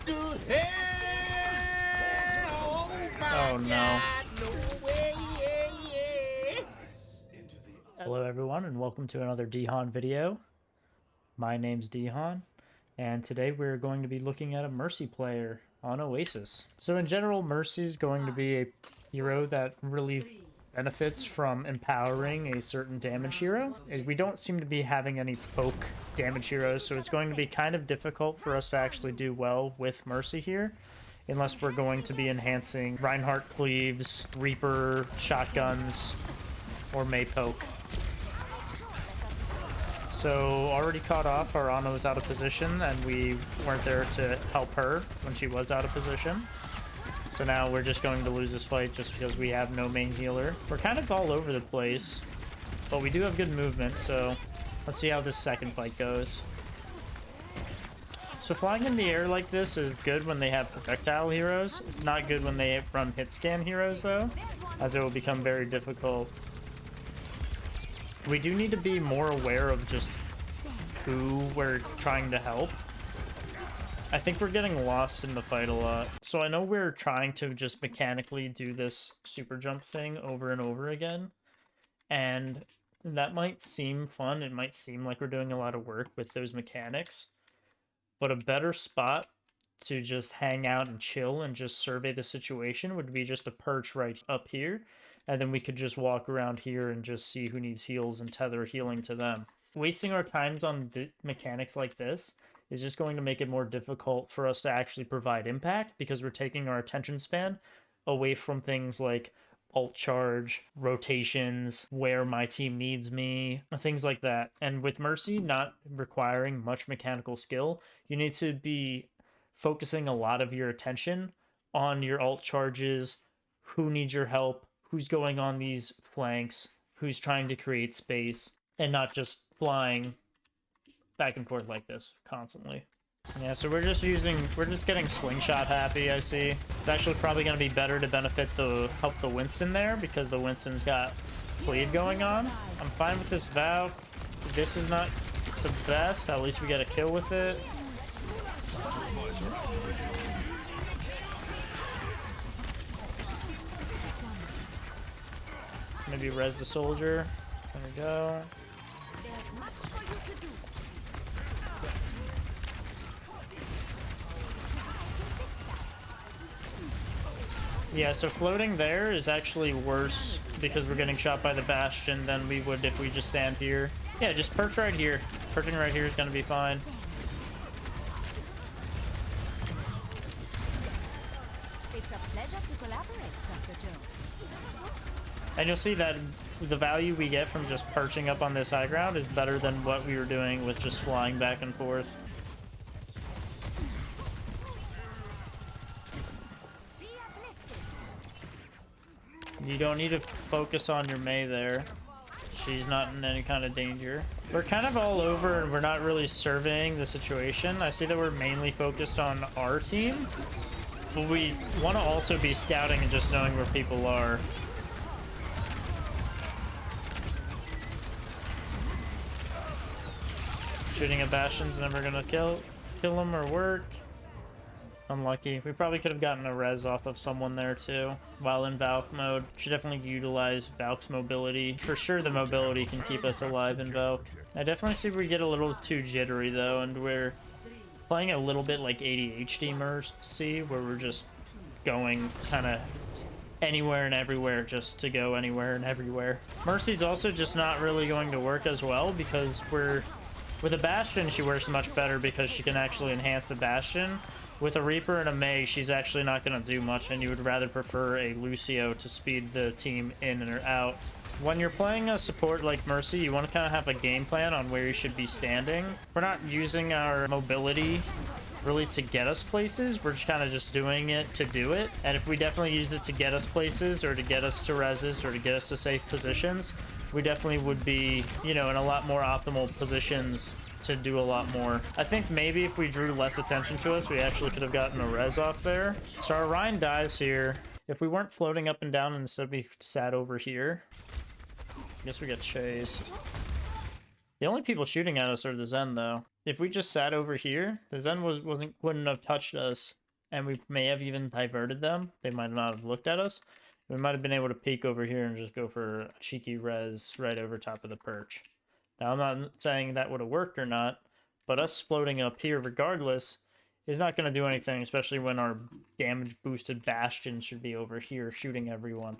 to hell. Oh my Oh no. God, no way, yeah. Hello everyone and welcome to another dhan video. My name's dhan and today we're going to be looking at a Mercy player on Oasis. So in general, Mercy's going to be a hero that really benefits from empowering a certain damage hero. We don't seem to be having any poke damage heroes, so it's going to be kind of difficult for us to actually do well with Mercy here, unless we're going to be enhancing Reinhardt cleaves, Reaper, shotguns, or May poke. So already caught off, our Ana was out of position and we weren't there to help her when she was out of position. So now we're just going to lose this fight just because we have no main healer. We're kind of all over the place, but we do have good movement, so let's see how this second fight goes. So flying in the air like this is good when they have projectile heroes. It's not good when they run hit scan heroes though, as it will become very difficult. We do need to be more aware of just who we're trying to help. I think we're getting lost in the fight a lot. So I know we're trying to just mechanically do this super jump thing over and over again. And that might seem fun. It might seem like we're doing a lot of work with those mechanics. But a better spot to just hang out and chill and just survey the situation would be just a perch right up here. And then we could just walk around here and just see who needs heals and tether healing to them. Wasting our times on mechanics like this is just going to make it more difficult for us to actually provide impact, because we're taking our attention span away from things like ult charge, rotations, where my team needs me, things like that. And with Mercy not requiring much mechanical skill, you need to be focusing a lot of your attention on your ult charges, who needs your help, who's going on these flanks, who's trying to create space, and not just flying back and forth like this constantly. Yeah, so we're just getting slingshot happy, I see. It's actually probably going to be better to help the Winston there, because the Winston's got bleed going on. I'm fine with this Valk. This is not the best. At least we get a kill with it. Maybe res the soldier. There we go. Yeah, so floating there is actually worse because we're getting shot by the Bastion than we would if we just stand here. Yeah, just perch right here. Perching right here is going to be fine. It's a pleasure to collaborate, Dr. Jones. And you'll see that the value we get from just perching up on this high ground is better than what we were doing with just flying back and forth. You don't need to focus on your Mei there. She's not in any kind of danger. We're kind of all over and we're not really surveying the situation. I see that we're mainly focused on our team, but we want to also be scouting and just knowing where people are. Shooting at Bastion's never gonna kill him or work. Unlucky. We probably could have gotten a res off of someone there too while in Valk mode. Should definitely utilize Valk's mobility. For sure the mobility can keep us alive in Valk. I definitely see we get a little too jittery though, and we're playing a little bit like ADHD Mercy, where we're just going kind of anywhere and everywhere just to go anywhere and everywhere. Mercy's also just not really going to work as well, because with a Bastion she works much better because she can actually enhance the Bastion. With a Reaper and a Mei, she's actually not going to do much, and you would rather prefer a Lucio to speed the team in and out. When you're playing a support like Mercy, you want to kind of have a game plan on where you should be standing. We're not using our mobility really to get us places. We're just kind of just doing it to do it. And if we definitely use it to get us places, or to get us to reses, or to get us to safe positions, we definitely would be, you know, in a lot more optimal positions to do a lot more. I think maybe if we drew less attention to us, we actually could have gotten a res off there. So our Ryan dies here. If we weren't floating up and down and instead we sat over here, I guess we get chased. The only people shooting at us are the Zen, though. If we just sat over here, the Zen wouldn't have touched us, and we may have even diverted them. They might not have looked at us. We might have been able to peek over here and just go for a cheeky res right over top of the perch. Now, I'm not saying that would have worked or not, but us floating up here regardless is not going to do anything, especially when our damage-boosted Bastion should be over here shooting everyone,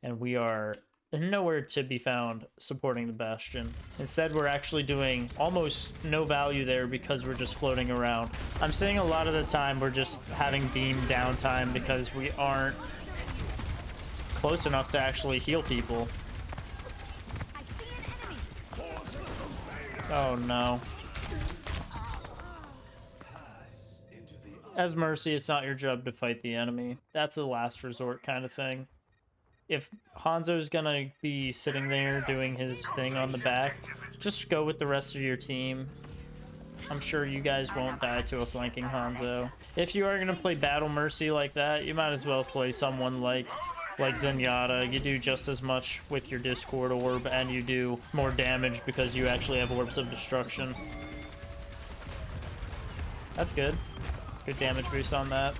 and we are nowhere to be found supporting the Bastion. Instead, we're actually doing almost no value there because we're just floating around. I'm saying a lot of the time we're just having beam downtime because we aren't close enough to actually heal people. Oh no. As Mercy, it's not your job to fight the enemy. That's a last resort kind of thing. If Hanzo's gonna be sitting there doing his thing on the back, just go with the rest of your team. I'm sure you guys won't die to a flanking Hanzo. If you are gonna play Battle Mercy like that, you might as well play someone like Zenyatta. You do just as much with your Discord Orb, and you do more damage because you actually have Orbs of Destruction. That's good. Good damage boost on that.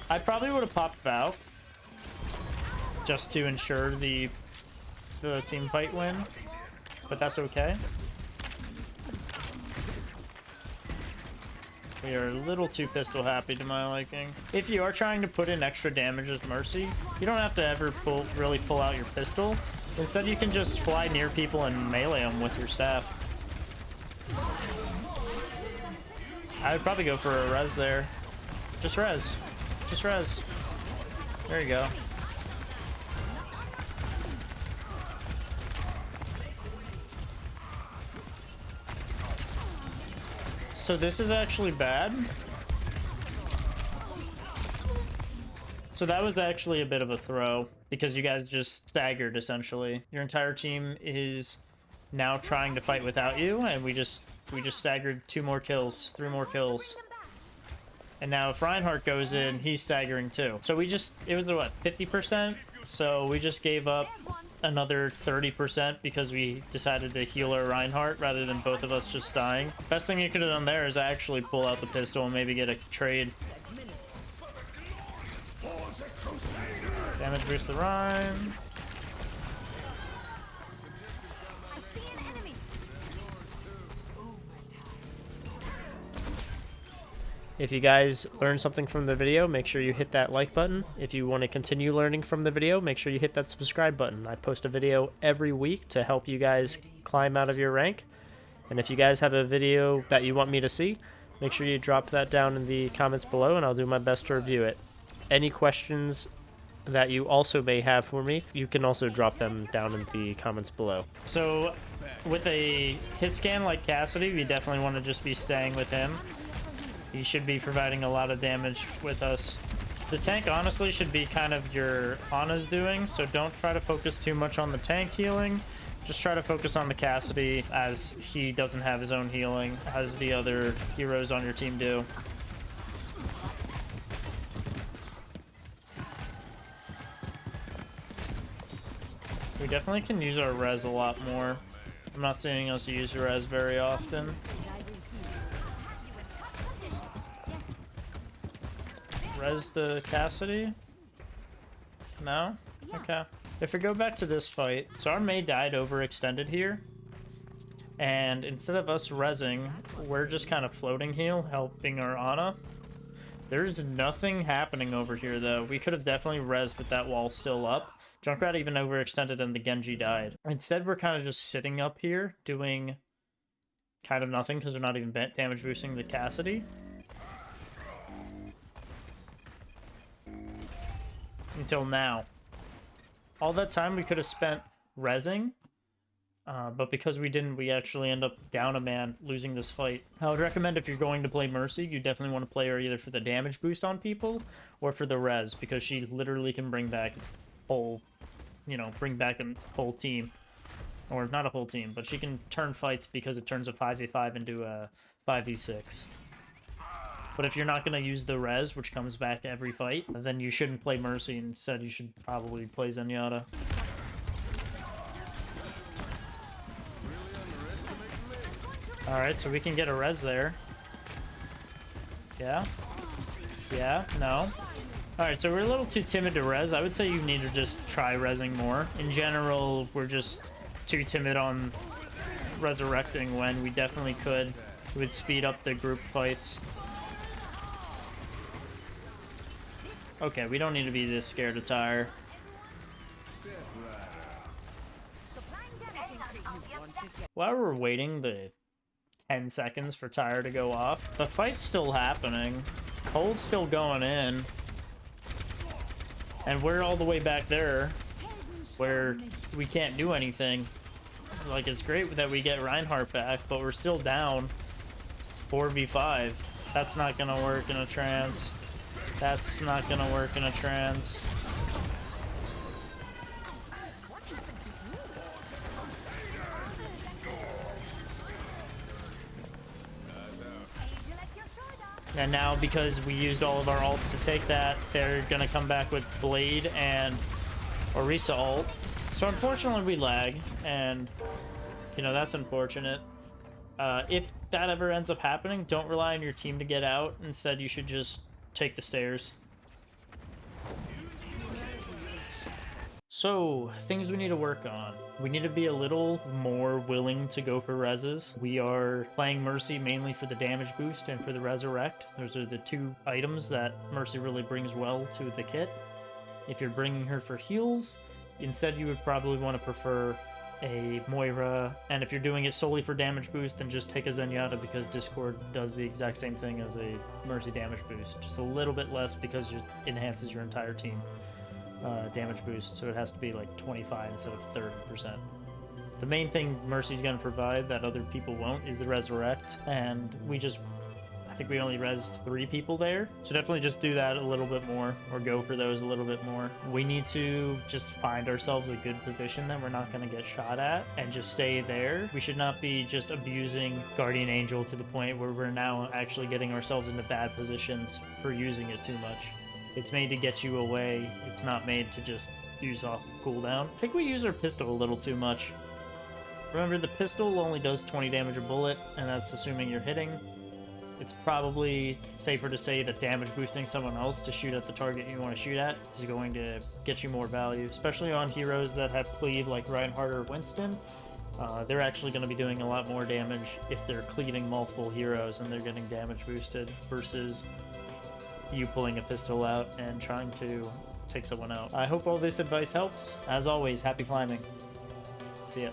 I probably would have popped Valk just to ensure the team fight win, but that's okay. We are a little too pistol happy to my liking. If you are trying to put in extra damage as Mercy, you don't have to ever really pull out your pistol. Instead, you can just fly near people and melee them with your staff. I would probably go for a res there. Just res. Just res. There you go. So this is actually bad. So that was actually a bit of a throw because you guys just staggered essentially. Your entire team is now trying to fight without you, and we just staggered 2 more kills, 3 more kills. And now if Reinhardt goes in, he's staggering too. So it was what, 50%? So we just gave up another 30% because we decided to heal our Reinhardt rather than both of us just dying. Best thing you could have done there is actually pull out the pistol and maybe get a trade. Damage boost the Rein. If you guys learned something from the video, make sure you hit that like button. If you want to continue learning from the video, make sure you hit that subscribe button. I post a video every week to help you guys climb out of your rank. And if you guys have a video that you want me to see, make sure you drop that down in the comments below and I'll do my best to review it. Any questions that you also may have for me, you can also drop them down in the comments below. So with a hit scan like Cassidy, we definitely want to just be staying with him. He should be providing a lot of damage with us. The tank honestly should be kind of your Ana's doing, so don't try to focus too much on the tank healing. Just try to focus on the Cassidy, as he doesn't have his own healing, as the other heroes on your team do. We definitely can use our res a lot more. I'm not seeing us use res very often. Res the Cassidy? No? Okay. If we go back to this fight, so our Mei died overextended here. And instead of us resing, we're just kind of floating heal, helping our Ana. There's nothing happening over here though. We could have definitely resed with that wall still up. Junkrat even overextended and the Genji died. Instead, we're kind of just sitting up here doing kind of nothing because we're not even damage boosting the Cassidy. Until now. All that time we could have spent resing, but because we didn't, we actually end up down a man, losing this fight. I would recommend if you're going to play Mercy, you definitely want to play her either for the damage boost on people or for the res, because she literally can bring back whole, bring back a whole team. Or not a whole team, but she can turn fights because it turns a 5v5 into a 5v6. But if you're not going to use the res, which comes back every fight, then you shouldn't play Mercy. Instead, you should probably play Zenyatta. Alright, so we can get a res there. Yeah. Yeah, no. Alright, so we're a little too timid to res. I would say you need to just try resing more. In general, we're just too timid on resurrecting when we definitely could. It would speed up the group fights. Okay, we don't need to be this scared of Tyre. While we're waiting the 10 seconds for Tyre to go off, the fight's still happening. Cole's still going in. And we're all the way back there where we can't do anything. Like, it's great that we get Reinhardt back, but we're still down 4v5. That's not gonna work in a trans. That's not gonna work in a trans. And now, because we used all of our ults to take that, they're gonna come back with Blade and Orisa ult. So unfortunately we lag, and you know, that's unfortunate. If that ever ends up happening, don't rely on your team to get out. Instead, you should just take the stairs. So, things we need to work on. We need to be a little more willing to go for reses. We are playing Mercy mainly for the damage boost and for the resurrect. Those are the two items that Mercy really brings well to the kit. If you're bringing her for heals, instead you would probably want to prefer a Moira, and if you're doing it solely for damage boost, then just take a Zenyatta, because Discord does the exact same thing as a Mercy damage boost, just a little bit less because it enhances your entire team damage boost, so it has to be like 25 instead of 30%. The main thing Mercy's going to provide that other people won't is the resurrect, and I think we only rezzed 3 people there, so definitely just do that a little bit more, or go for those a little bit more. We need to just find ourselves a good position that we're not going to get shot at, and just stay there. We should not be just abusing Guardian Angel to the point where we're now actually getting ourselves into bad positions for using it too much. It's made to get you away. It's not made to just use off cooldown. I think we use our pistol a little too much. Remember, the pistol only does 20 damage a bullet, and that's assuming you're hitting. It's probably safer to say that damage boosting someone else to shoot at the target you want to shoot at is going to get you more value, especially on heroes that have cleave like Reinhardt or Winston. They're actually going to be doing a lot more damage if they're cleaving multiple heroes and they're getting damage boosted versus you pulling a pistol out and trying to take someone out. I hope all this advice helps. As always, happy climbing. See ya.